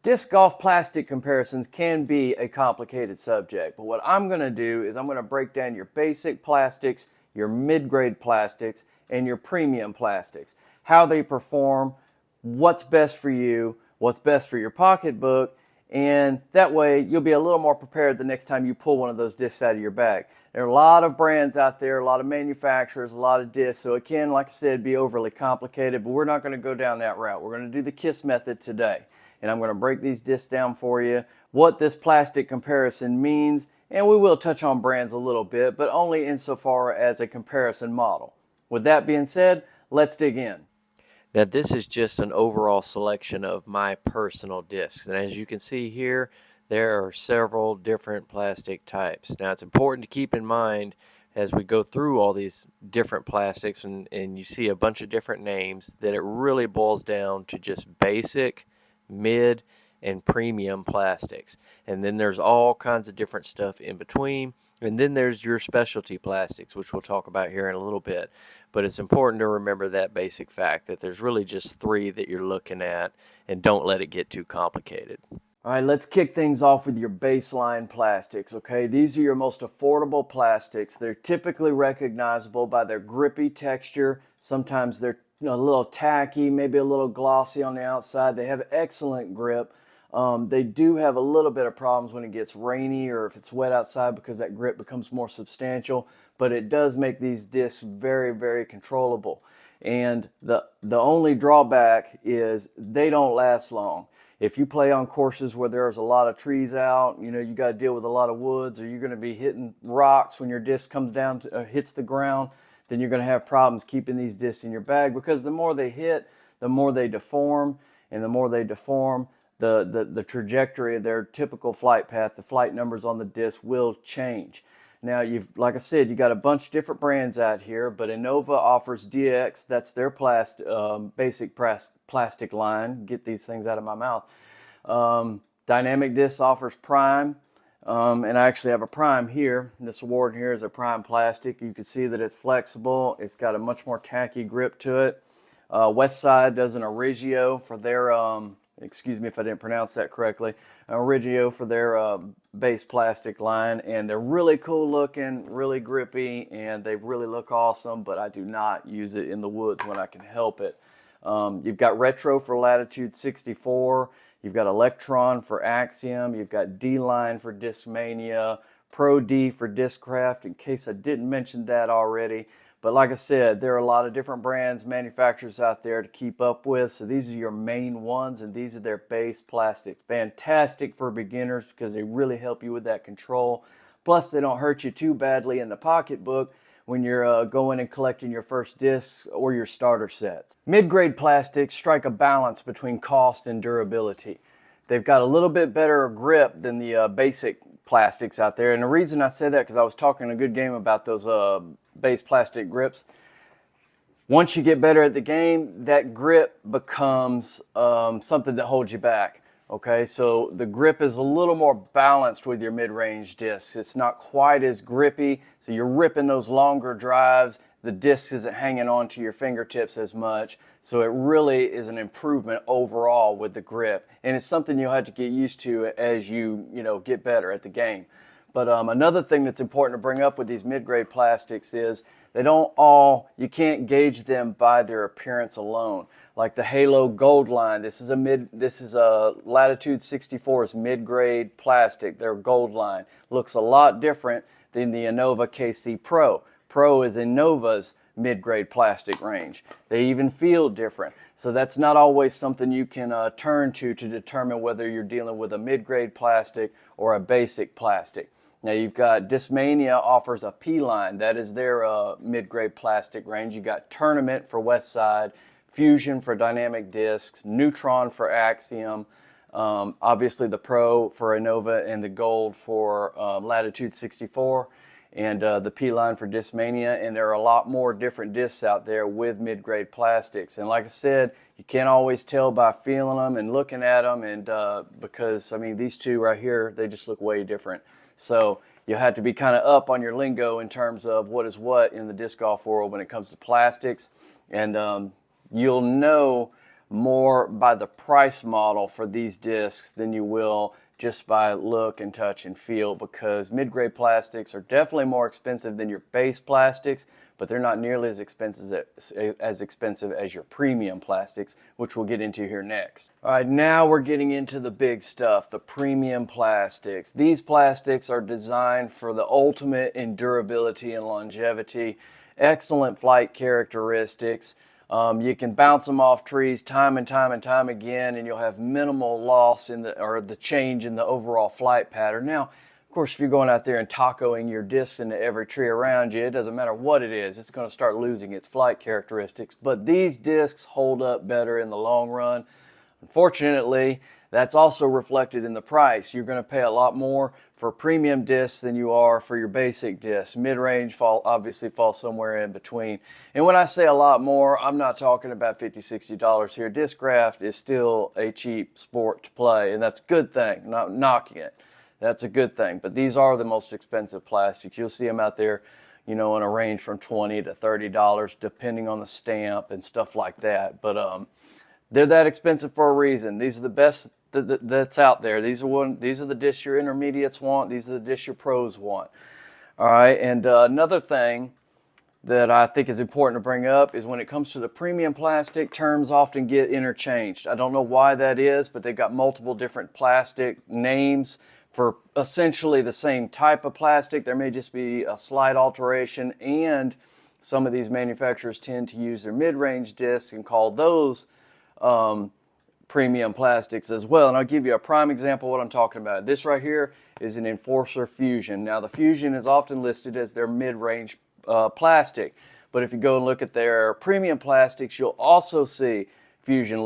Disc golf plastic comparisons can be a complicated subject, but what I'm going to do is I'm going to break down your basic plastics, your mid-grade plastics, and your premium plastics, how they perform, what's best for you, what's best for your pocketbook, and that way you'll be a little more prepared the next time you pull one of those discs out of your bag. There are a lot of brands out there, a lot of manufacturers, a lot of discs, so it can, like I said, be overly complicated, but we're not going to go down that route. We're going to do the KISS method today, and I'm going to break these discs down for you, what this plastic comparison means, and we will touch on brands a little bit, but only insofar as a comparison model. With that being said, let's dig in. Now this is just an overall selection of my personal discs, and as you can see here, there are several different plastic types. Now it's important to keep in mind as we go through all these different plastics and you see a bunch of different names that it really boils down to just basic, mid, and premium plastics. And then there's all kinds of different stuff in between. And then there's your specialty plastics, which we'll talk about here in a little bit. But it's important to remember that basic fact that there's really just three that you're looking at, and don't let it get too complicated. All right, let's kick things off with your baseline plastics, okay? These are your most affordable plastics. They're typically recognizable by their grippy texture. Sometimes they're a little tacky, maybe a little glossy on the outside. They have excellent grip. They do have a little bit of problems when it gets rainy or if it's wet outside because that grip becomes more substantial, but it does make these discs very, very controllable. And the only drawback is they don't last long. If you play on courses where there's a lot of trees out, you got to deal with a lot of woods, or you're going to be hitting rocks when your disc comes down hits the ground, then you're going to have problems keeping these discs in your bag, because the more they hit, the more they deform, and the more they deform, the trajectory of their typical flight path, the flight numbers on the disc will change. Now, like I said, you got a bunch of different brands out here, but Innova offers DX. That's their basic plastic line. Get these things out of my mouth. Dynamic Discs offers Prime, and I actually have a Prime here. This award here is a Prime plastic. You can see that it's flexible. It's got a much more tacky grip to it. Westside does an Origio for their excuse me if I didn't pronounce that correctly, Origio for their base plastic line, and they're really cool looking, really grippy, and they really look awesome, but I do not use it in the woods when I can help it. You've got Retro for Latitude 64, you've got Electron for Axiom, you've got D-Line for Discmania, Pro D for Discraft, in case I didn't mention that already. But like I said, there are a lot of different brands, manufacturers out there to keep up with. So these are your main ones, and these are their base plastics. Fantastic for beginners because they really help you with that control. Plus, they don't hurt you too badly in the pocketbook when you're going and collecting your first discs or your starter sets. Mid-grade plastics strike a balance between cost and durability. They've got a little bit better grip than the basic plastics out there. And the reason I say that, because I was talking a good game about those base plastic grips. Once you get better at the game, that grip becomes something that holds you back. Okay, so the grip is a little more balanced with your mid-range discs. It's not quite as grippy, so you're ripping those longer drives. The disc isn't hanging onto your fingertips as much, so it really is an improvement overall with the grip. And it's something you'll have to get used to as you get better at the game. But another thing that's important to bring up with these mid-grade plastics is you can't gauge them by their appearance alone. Like the Halo Gold line, this is a Latitude 64's mid-grade plastic, their gold line. Looks a lot different than the Innova KC Pro. Pro is Innova's mid-grade plastic range. They even feel different. So that's not always something you can turn to determine whether you're dealing with a mid-grade plastic or a basic plastic. Now you've got Discmania offers a P line. That is their mid-grade plastic range. You've got Tournament for Westside, Fuzion for Dynamic Discs, Neutron for Axiom, obviously the Pro for Innova, and the Gold for Latitude 64, and the P line for Discmania. And there are a lot more different discs out there with mid-grade plastics. And like I said, you can't always tell by feeling them and looking at them, and because these two right here, they just look way different. So you'll have to be kind of up on your lingo in terms of what is what in the disc golf world when it comes to plastics. And you'll know more by the price model for these discs than you will just by look and touch and feel, because mid-grade plastics are definitely more expensive than your base plastics, but they're not nearly as expensive as your premium plastics, which we'll get into here next. All right, now we're getting into the big stuff, the premium plastics. These plastics are designed for the ultimate in durability and longevity, excellent flight characteristics. You can bounce them off trees time and time and time again, and you'll have minimal loss in the change in the overall flight pattern. Now, of course, if you're going out there and tacoing your discs into every tree around you, it doesn't matter what it is, it's going to start losing its flight characteristics. But these discs hold up better in the long run. Unfortunately, that's also reflected in the price. You're going to pay a lot more for premium discs than you are for your basic discs. Mid-range obviously falls somewhere in between. And when I say a lot more, I'm not talking about $50, $60 here. Discraft is still a cheap sport to play, and that's a good thing. I'm not knocking it. That's a good thing. But these are the most expensive plastics. You'll see them out there, in a range from $20 to $30, depending on the stamp and stuff like that. But they're that expensive for a reason. These are the best that's out there. These are the discs your intermediates want. These are the discs your pros want. All right, and another thing that I think is important to bring up is when it comes to the premium plastic, terms often get interchanged. I don't know why that is, but they've got multiple different plastic names for essentially the same type of plastic. There may just be a slight alteration, and some of these manufacturers tend to use their mid-range discs and call those premium plastics as well. And I'll give you a prime example of what I'm talking about. This right here is an Enforcer Fuzion. Now, the Fuzion is often listed as their mid-range plastic, but if you go and look at their premium plastics, you'll also see Fuzion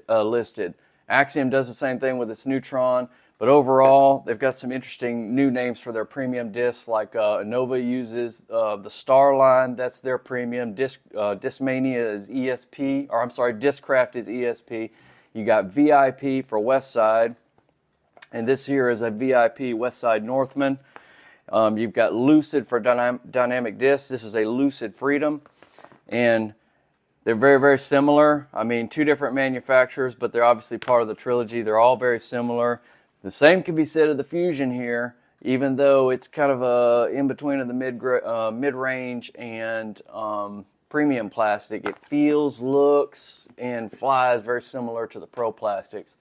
listed. Axiom does the same thing with its Neutron, but overall, they've got some interesting new names for their premium discs, like Nova uses the Star line. That's their premium. Discmania is ESP, or I'm sorry, Discraft is ESP. You got VIP for Westside, and this here is a VIP Westside Northman. You've got Lucid for dynamic discs. This is a Lucid Freedom, and they're very, very similar. I mean, two different manufacturers, but they're obviously part of the trilogy. They're all very similar. The same can be said of the Fuzion here, even though it's kind of in between of the mid-range and premium plastic. It feels, looks, and flies very similar to the Pro plastics.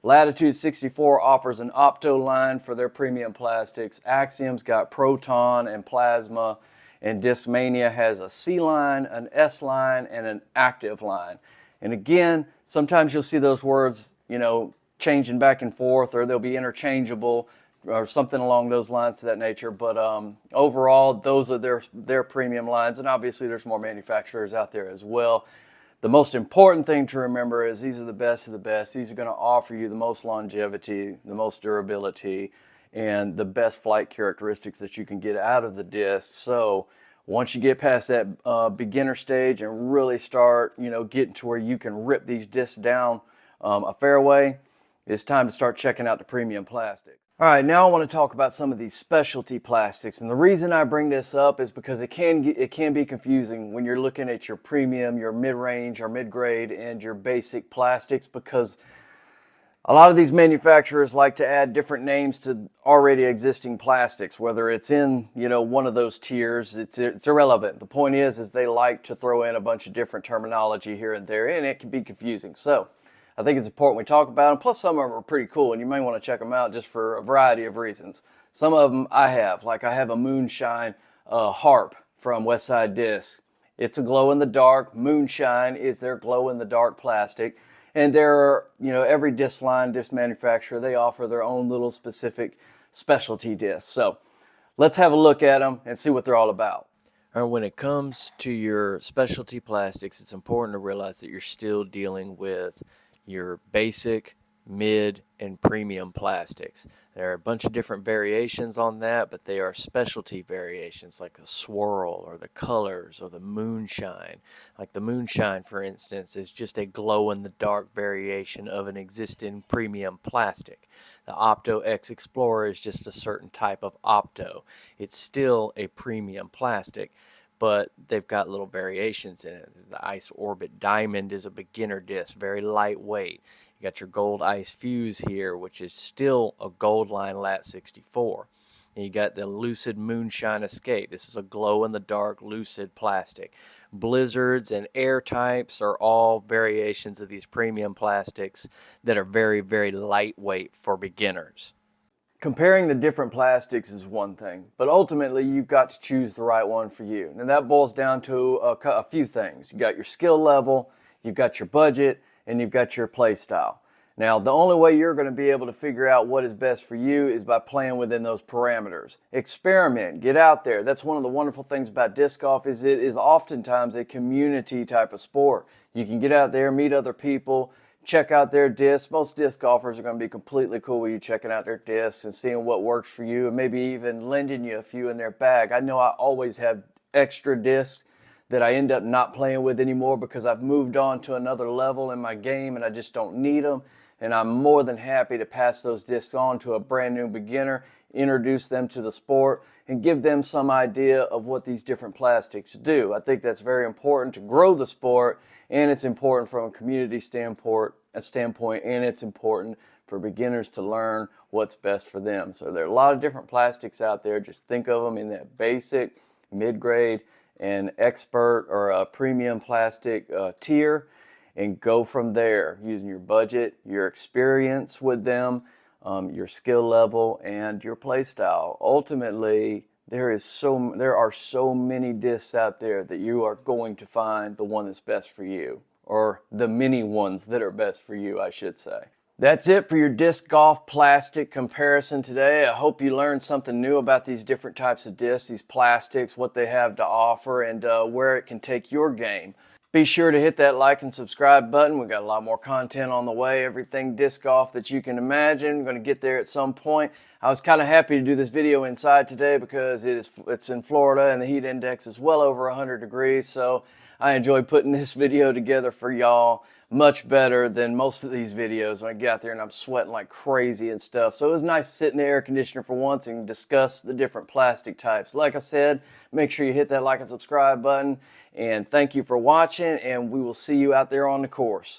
Latitude 64 offers an Opto line for their premium plastics. Axiom's got Proton and Plasma, and Discmania has a C line, an S line, and an active line. And again, sometimes you'll see those words, changing back and forth, or they'll be interchangeable or something along those lines to that nature. But overall, those are their premium lines, and obviously there's more manufacturers out there as well. The most important thing to remember is these are the best of the best. These are going to offer you the most longevity, the most durability, and the best flight characteristics that you can get out of the disc. So once you get past that beginner stage and really start, getting to where you can rip these discs down a fairway, it's time to start checking out the premium plastic. All right, now I want to talk about some of these specialty plastics. And the reason I bring this up is because it can be confusing when you're looking at your premium, your mid-range or mid-grade, and your basic plastics, because a lot of these manufacturers like to add different names to already existing plastics, whether it's in, one of those tiers. It's irrelevant. The point is they like to throw in a bunch of different terminology here and there, and it can be confusing. So I think it's important we talk about them. Plus, some of them are pretty cool, and you may want to check them out just for a variety of reasons. Some of them I have a Moonshine harp from Westside Discs. It's a glow-in-the-dark. Moonshine is their glow-in-the-dark plastic. And there are, every disc manufacturer, they offer their own little specific specialty discs. So let's have a look at them and see what they're all about. All right, when it comes to your specialty plastics, it's important to realize that you're still dealing with your basic, mid, and premium plastics. There are a bunch of different variations on that, but they are specialty variations, like the swirl or the colors or the moonshine. Like the moonshine, for instance, is just a glow-in-the-dark variation of an existing premium plastic. The Opto X Explorer is just a certain type of Opto. It's still a premium plastic, but they've got little variations in it. The Ice Orbit Diamond is a beginner disc, very lightweight. You got your Gold Ice Fuse here, which is still a Gold Line Lat 64. And you got the Lucid Moonshine Escape. This is a glow-in-the-dark Lucid plastic. Blizzards and Air types are all variations of these premium plastics that are very, very lightweight for beginners. Comparing the different plastics is one thing, but ultimately you've got to choose the right one for you. And that boils down to a few things. You got your skill level, you've got your budget, and you've got your play style. Now, the only way you're going to be able to figure out what is best for you is by playing within those parameters. Experiment, get out there. That's one of the wonderful things about disc golf is it is oftentimes a community type of sport. You can get out there, meet other people, check out their discs. Most disc golfers are going to be completely cool with you checking out their discs and seeing what works for you and maybe even lending you a few in their bag. I know I always have extra discs that I end up not playing with anymore because I've moved on to another level in my game and I just don't need them. And I'm more than happy to pass those discs on to a brand new beginner, introduce them to the sport, and give them some idea of what these different plastics do. I think that's very important to grow the sport, and it's important from a community standpoint, and it's important for beginners to learn what's best for them. So there are a lot of different plastics out there. Just think of them in that basic, mid-grade, and expert or a premium plastic tier, and go from there using your budget, your experience with them, your skill level, and your play style. Ultimately, there are so many discs out there that you are going to find the one that's best for you, or the many ones that are best for you, I should say. That's it for your disc golf plastic comparison today. I hope you learned something new about these different types of discs, these plastics, what they have to offer, and where it can take your game. Be sure to hit that like and subscribe button. We've got a lot more content on the way, everything disc golf that you can imagine. We're going to get there at some point. I was kind of happy to do this video inside today because it's in Florida and the heat index is well over 100 degrees. So I enjoy putting this video together for y'all much better than most of these videos when I get out there and I'm sweating like crazy and stuff. So it was nice to sit in the air conditioner for once and discuss the different plastic types. Like I said, make sure you hit that like and subscribe button. And thank you for watching, and we will see you out there on the course.